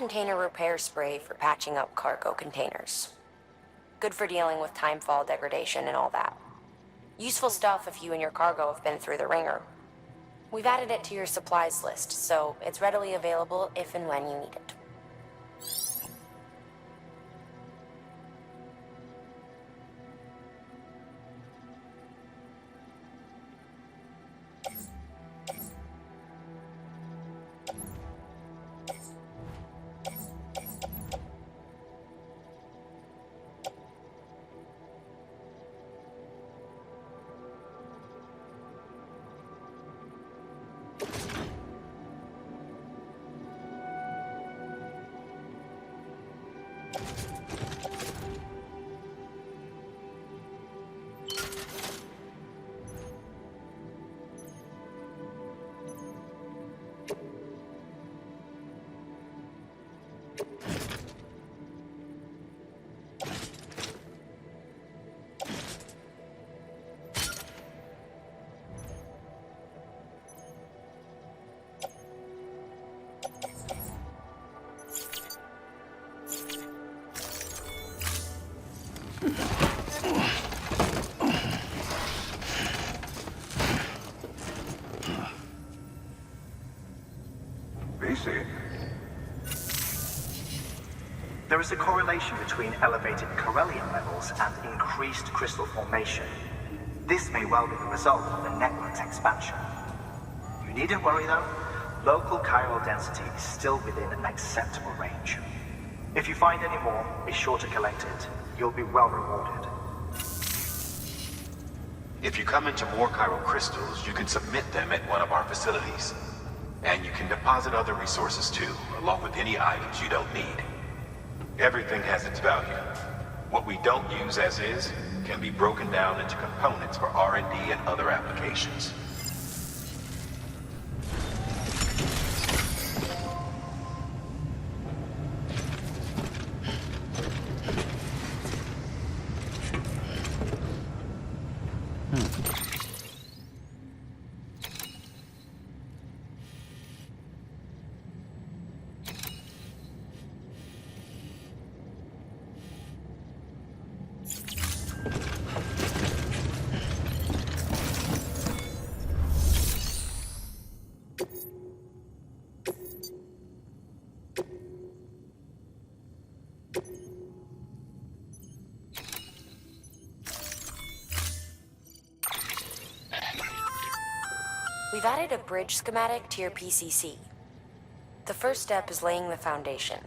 container repair spray for patching up cargo containers. Good for dealing with timefall degradation and all that. Useful stuff if you and your cargo have been through the ringer. We've added it to your supplies list, so it's readily available if and when you need it. There is a correlation between elevated Corellium levels and increased crystal formation. This may well be the result of the network's expansion. You needn't worry though. Local chiral density is still within an acceptable range. If you find any more, be sure to collect it. You'll be well rewarded. If you come into more chiral crystals, you can submit them at one of our facilities. And you can deposit other resources too, along with any items you don't need. Everything has its value. What we don't use as is can be broken down into components for R&D and other applications. We've added a bridge schematic to your PCC. The first step is laying the foundation,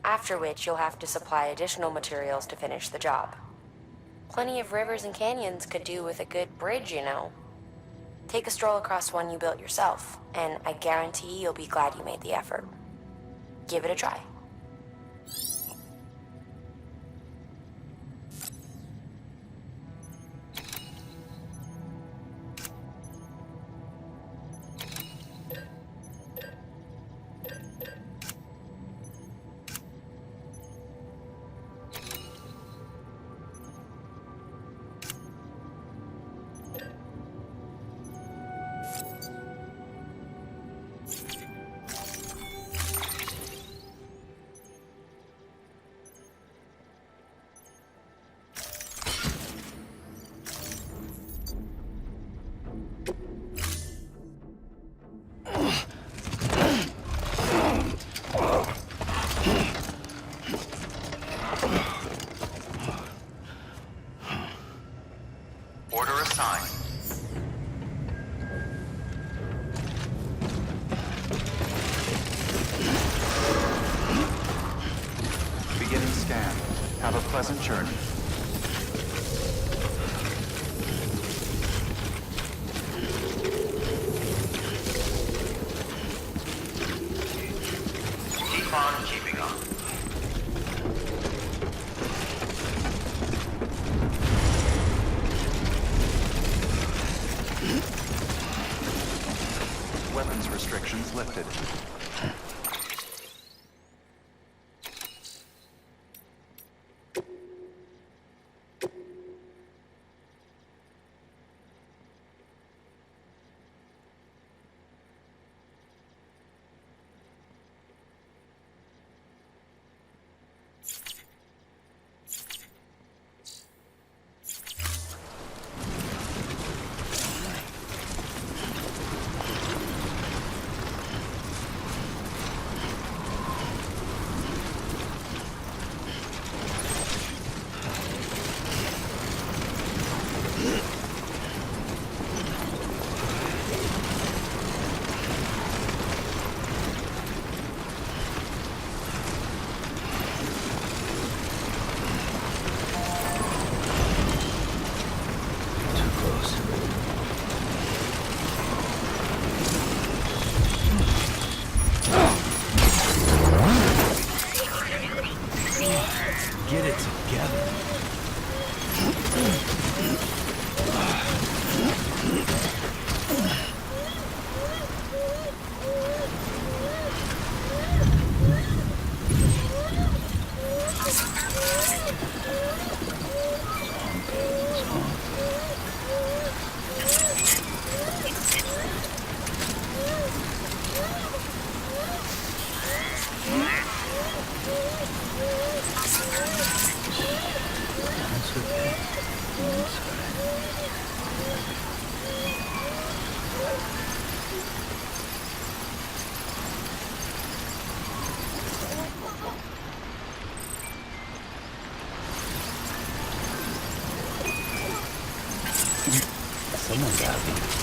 after which you'll have to supply additional materials to finish the job. Plenty of rivers and canyons could do with a good bridge, you know. Take a stroll across one you built yourself, and I guarantee you'll be glad you made the effort. Give it a try. Have a pleasant journey. Keep on keeping on. Weapons restrictions lifted. Comanda.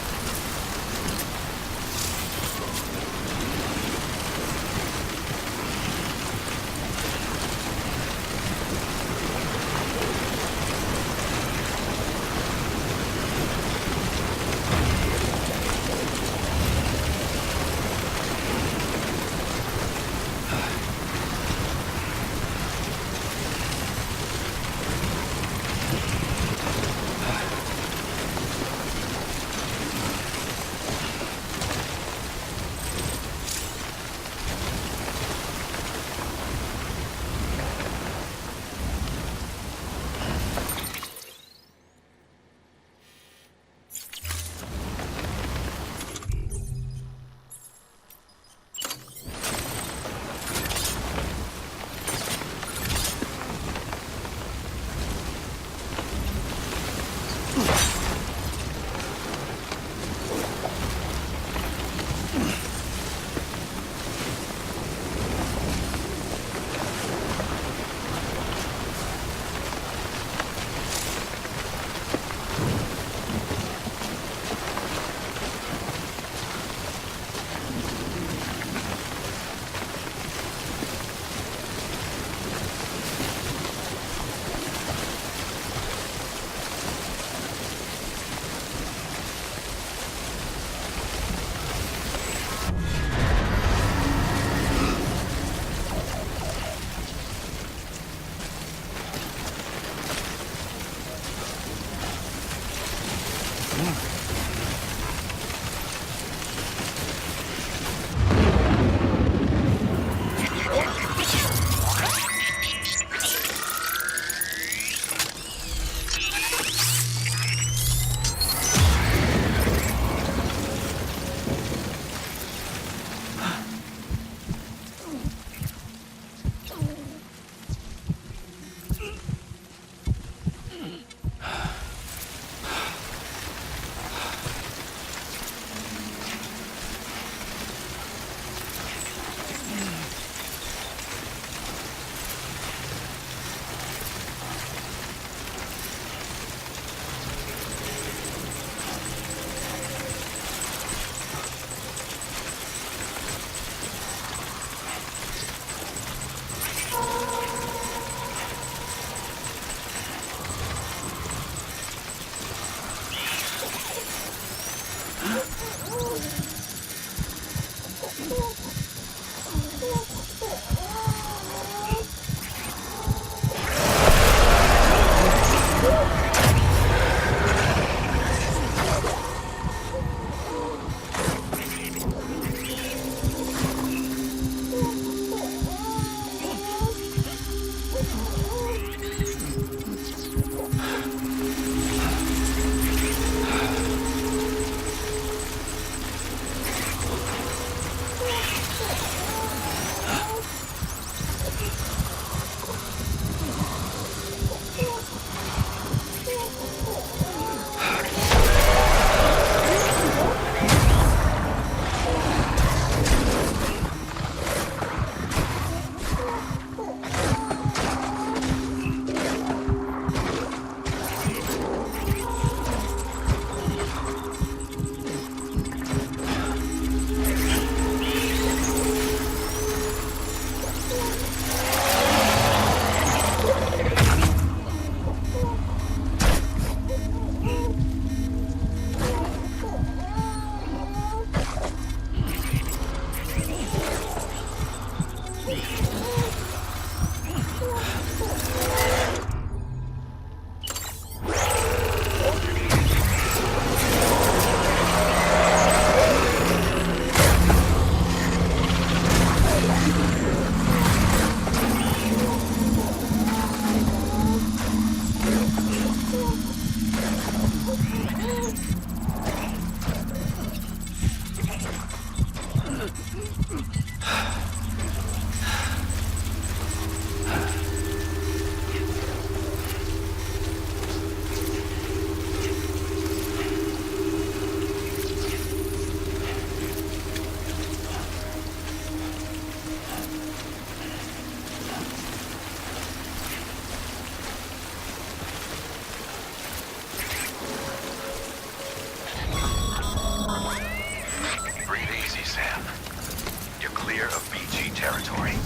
territory.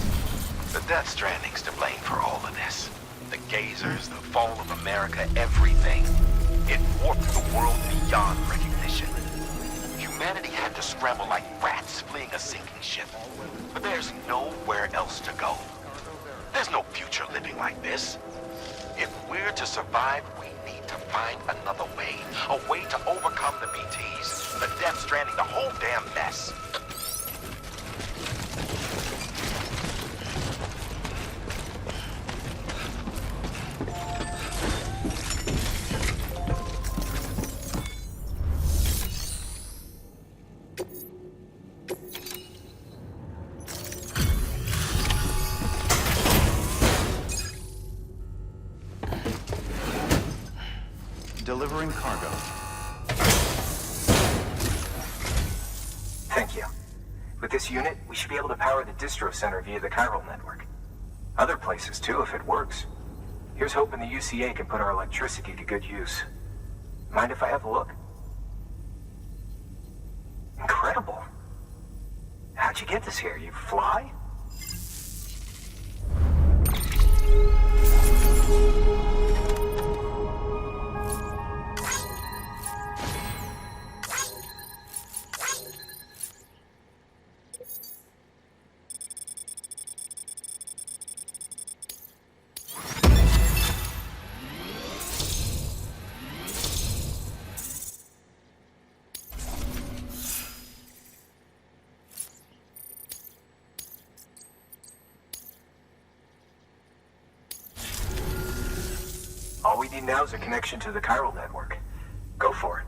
The Death Stranding's to blame for all of this. The gazers, the fall of America, everything. It warped the world beyond recognition. Humanity had to scramble like rats fleeing a sinking ship. But there's nowhere else to go. There's no future living like this. If we're to survive, we need to find another way. A way to overcome the BTs, the Death Stranding, the whole damn mess. Delivering cargo. Thank you. With this unit, we should be able to power the distro center via the chiral network. Other places too, if it works. Here's hoping the UCA can put our electricity to good use. Mind if I have a look? Incredible. How'd you get this here? You fly? All we need now is a connection to the chiral network. Go for it.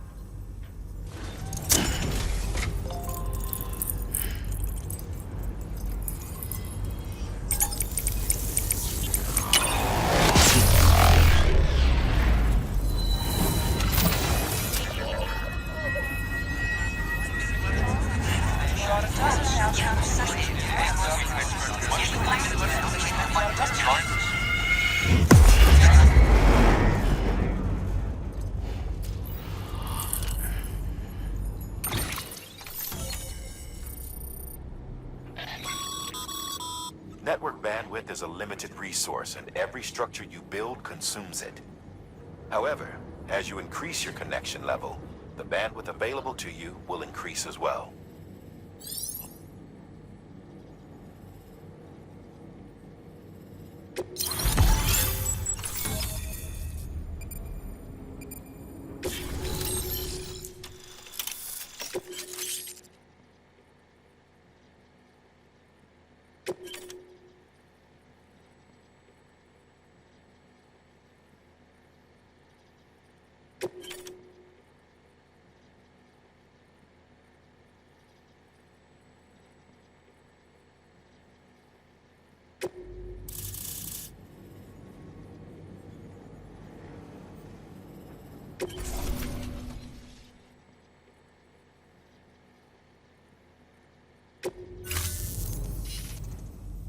Network bandwidth is a limited resource, and every structure you build consumes it. However, as you increase your connection level, the bandwidth available to you will increase as well.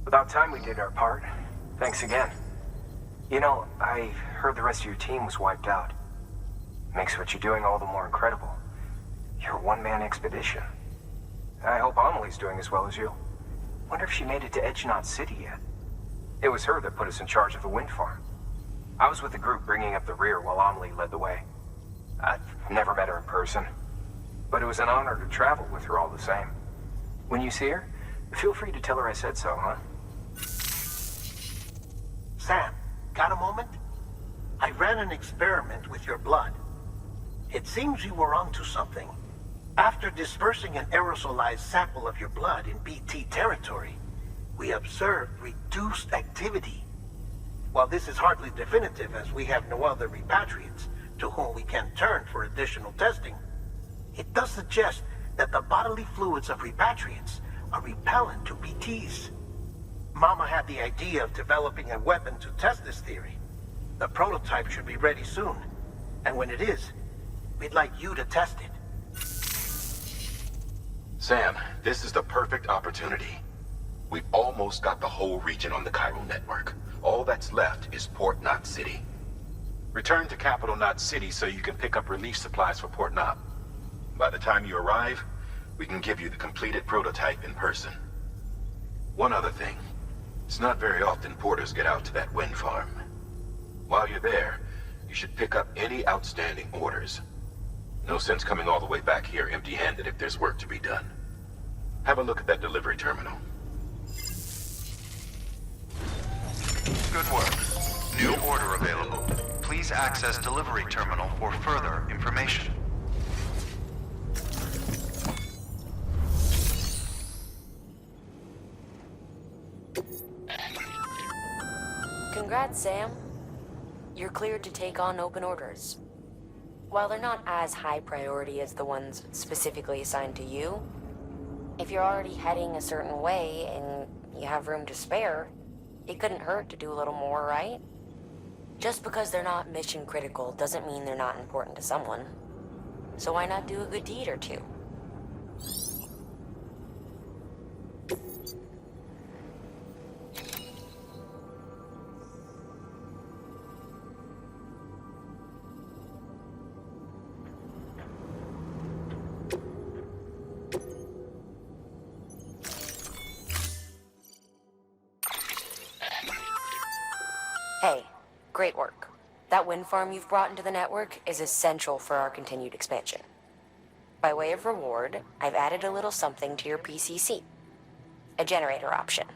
About time we did our part. Thanks again. You know, I heard the rest of your team was wiped out. Makes what you're doing all the more incredible. You're a one-man expedition. I hope Amelie's doing as well as you. Wonder if she made it to Edgenot City yet. It was her that put us in charge of the wind farm. I was with the group bringing up the rear while Amelie led the way. I've never met her in person, but it was an honor to travel with her all the same. When you see her, feel free to tell her I said so, huh? Sam, got a moment? I ran an experiment with your blood. It seems you were onto something. After dispersing an aerosolized sample of your blood in BT territory, we observed reduced activity. While this is hardly definitive, as we have no other repatriates to whom we can turn for additional testing, it does suggest that the bodily fluids of repatriates are repellent to BTs. Mama had the idea of developing a weapon to test this theory. The prototype should be ready soon, and when it is, we'd like you to test it. Sam, this is the perfect opportunity. We've almost got the whole region on the chiral network. All that's left is Port Knot City. Return to Capital Knot City so you can pick up relief supplies for Port Knot. By the time you arrive, we can give you the completed prototype in person. One other thing. It's not very often porters get out to that wind farm. While you're there, you should pick up any outstanding orders. No sense coming all the way back here empty-handed if there's work to be done. Have a look at that delivery terminal. Good work. New order available. Please access delivery terminal for further information. Congrats, Sam. You're cleared to take on open orders. While they're not as high priority as the ones specifically assigned to you, if you're already heading a certain way and you have room to spare, it couldn't hurt to do a little more, right? Just because they're not mission critical doesn't mean they're not important to someone. So why not do a good deed or two? Hey, great work. That wind farm you've brought into the network is essential for our continued expansion. By way of reward, I've added a little something to your PCC. A generator option.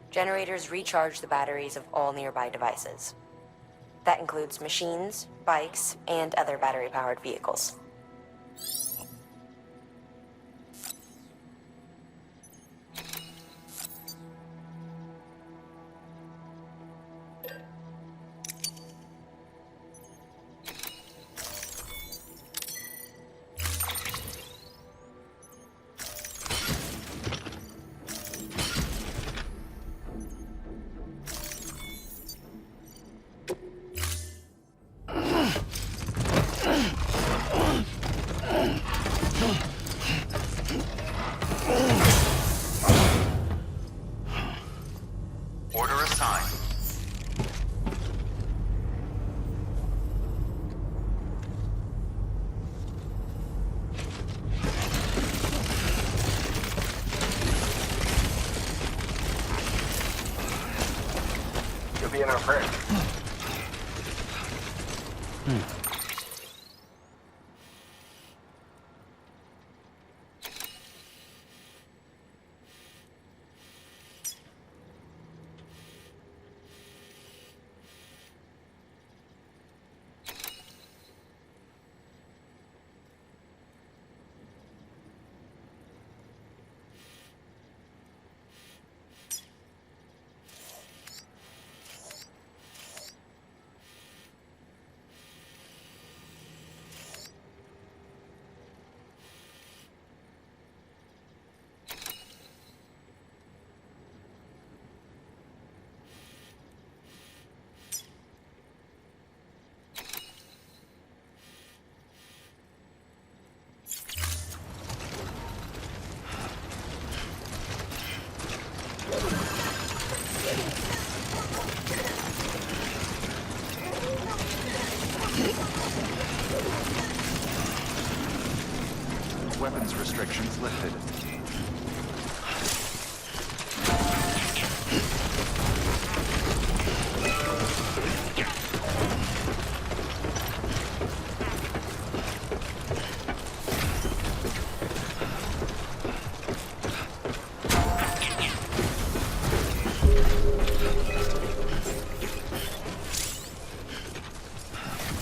Generators recharge the batteries of all nearby devices. That includes machines, bikes, and other battery-powered vehicles. Order assigned. You'll be in our fridge. Weapons restrictions lifted.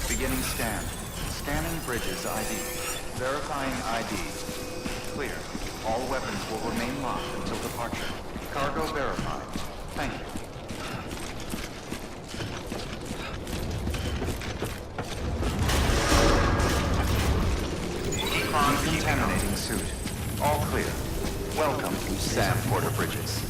Beginning scan. Scanning bridges ID. Verifying ID. Clear. All weapons will remain locked until departure. Cargo verified. Thank you. Contaminating suit. All clear. Welcome to Sam Porter Bridges.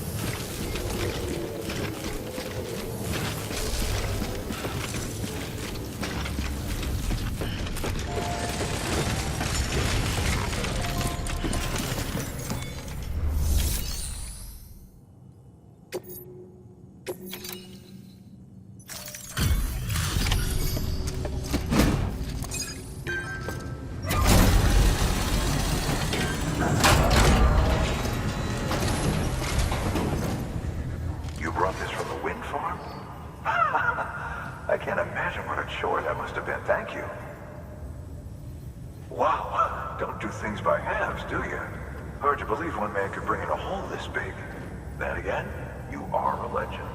Wow, don't do things by halves, do you? Hard to believe one man could bring in a hole this big. Then again, you are a legend.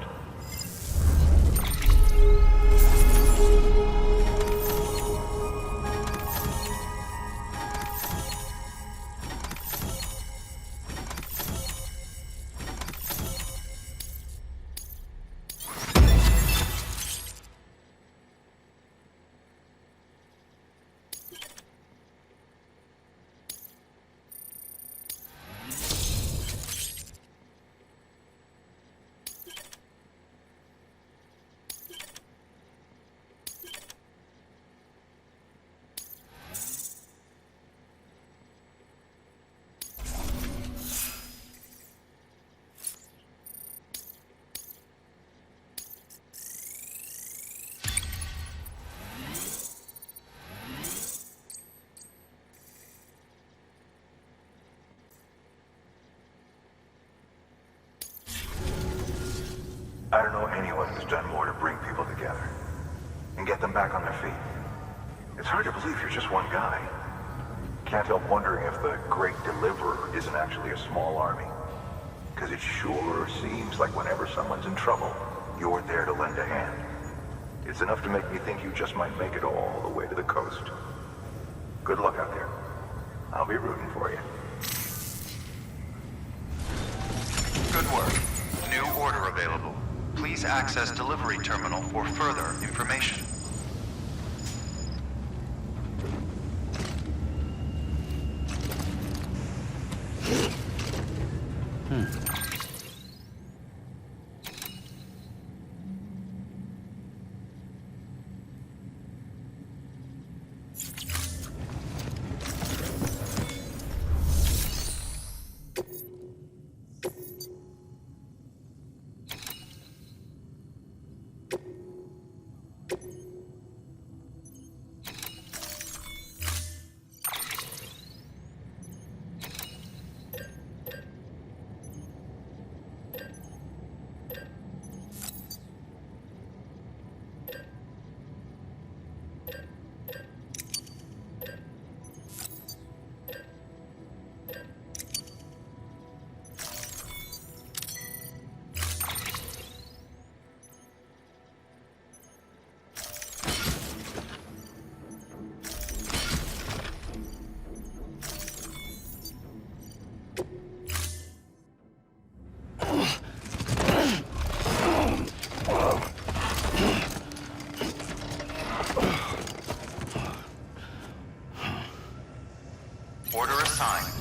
I don't know anyone who's done more to bring people together and get them back on their feet. It's hard to believe you're just one guy. Can't help wondering if the Great Deliverer isn't actually a small army. Because it sure seems like whenever someone's in trouble, you're there to lend a hand. It's enough to make me think you just might make it all the way to the coast. Good luck out there. I'll be rooting for you. Good work. New order available. Please access delivery terminal for further information. Order assigned.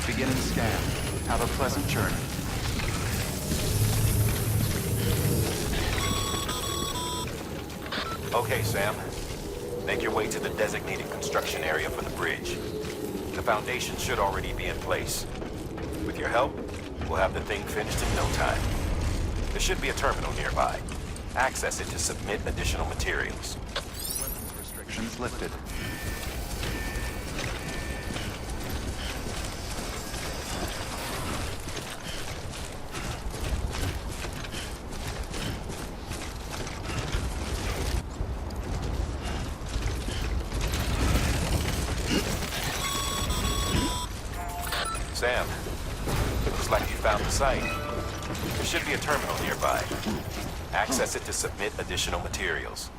Beginning scan. Have a pleasant journey. Okay, Sam. Make your way to the designated construction area for the bridge. The foundation should already be in place. With your help, we'll have the thing finished in no time. There should be a terminal nearby. Access it to submit additional materials. Weapons restrictions lifted. Sam, looks like you found the site. There should be a terminal nearby. Access it to submit additional materials.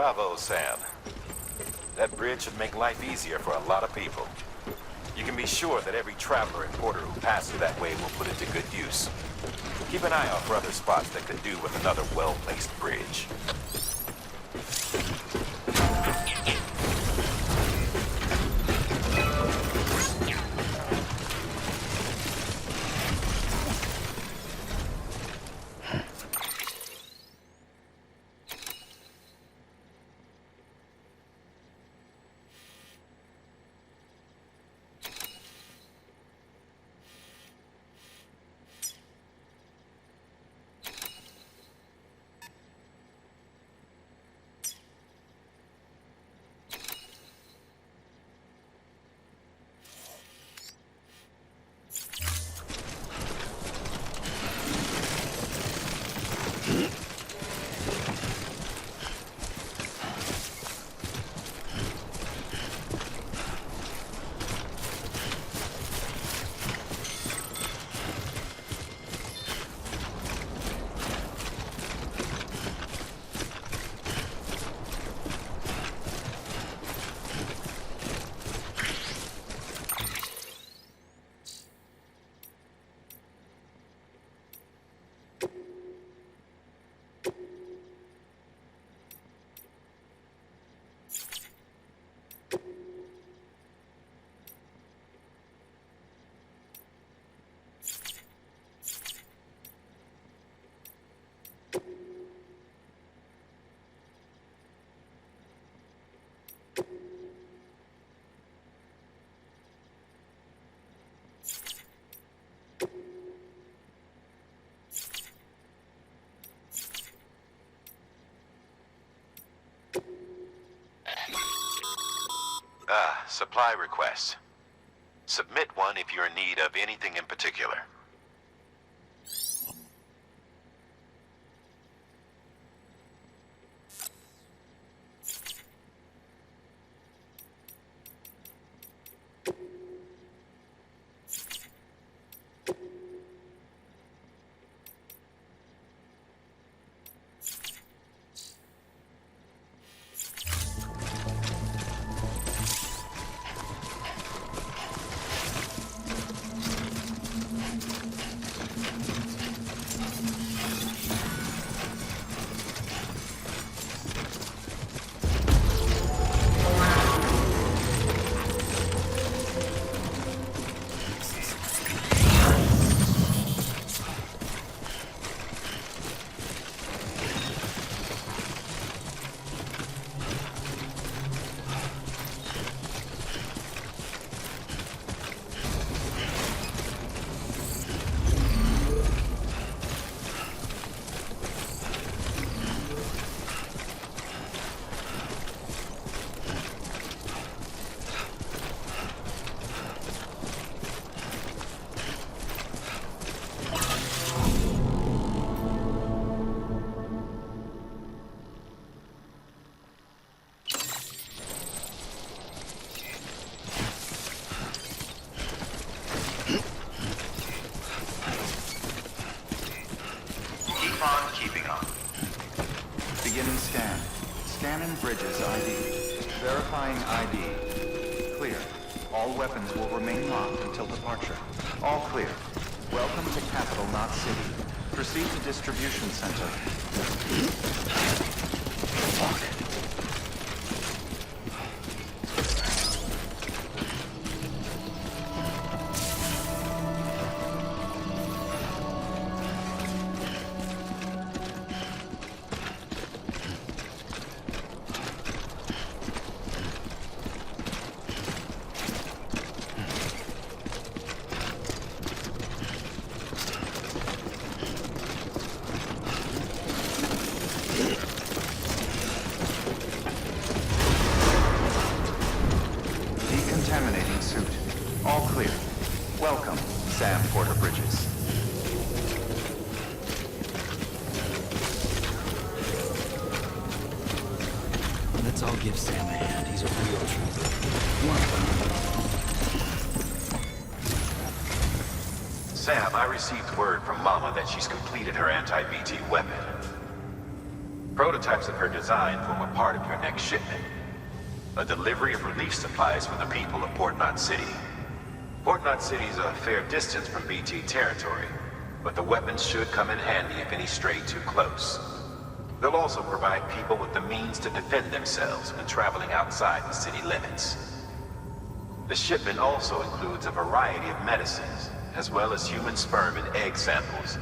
Bravo, Sam. That bridge should make life easier for a lot of people. You can be sure that every traveler and porter who passes that way will put it to good use. Keep an eye out for other spots that could do with another well-placed bridge. Supply requests. Submit one if you're in need of anything in particular. Beginning scan. Scanning bridges ID. Verifying ID. Clear. All weapons will remain locked until departure. All clear. Welcome to Capital, not City. Proceed to distribution center. Fuck. Decontaminating suit. All clear. Welcome, Sam Porter Bridges. Let's all give Sam a hand. He's a real trooper. Sam, I received word from Mama that she's completed her anti-BT weapon. Prototypes of her design form a part of your next shipment. A delivery of relief supplies for the people of Port Knot City. Port Knot City is a fair distance from BT territory, but the weapons should come in handy if any stray too close. They'll also provide people with the means to defend themselves when traveling outside the city limits. The shipment also includes a variety of medicines, as well as human sperm and egg samples.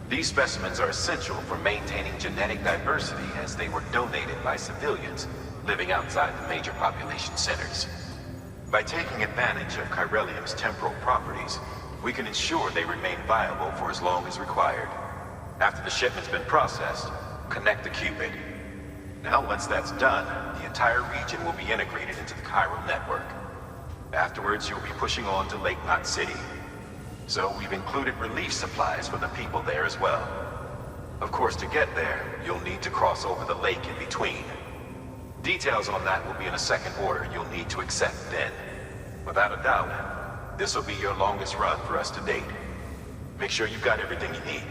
These specimens are essential for maintaining genetic diversity as they were donated by civilians living outside the major population centers. By taking advantage of chiralium's temporal properties, we can ensure they remain viable for as long as required. After the shipment's been processed, connect the Cupid. Now, once that's done, the entire region will be integrated into the chiral network. Afterwards, you'll be pushing on to Lake Knot City. So we've included relief supplies for the people there as well. Of course, to get there, you'll need to cross over the lake in between. Details on that will be in a second order you'll need to accept then. Without a doubt, this will be your longest run for us to date. Make sure you've got everything you need.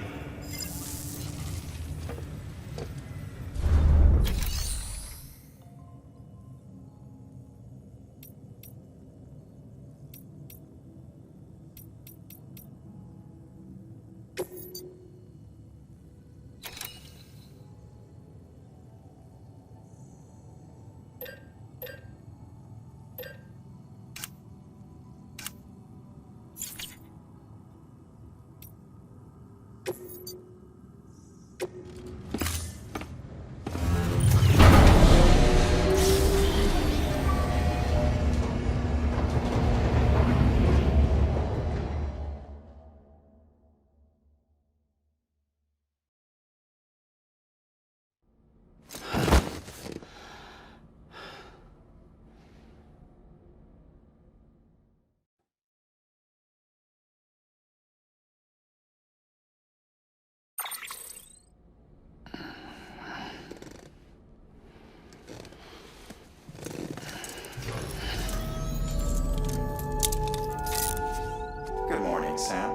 Good morning, Sam.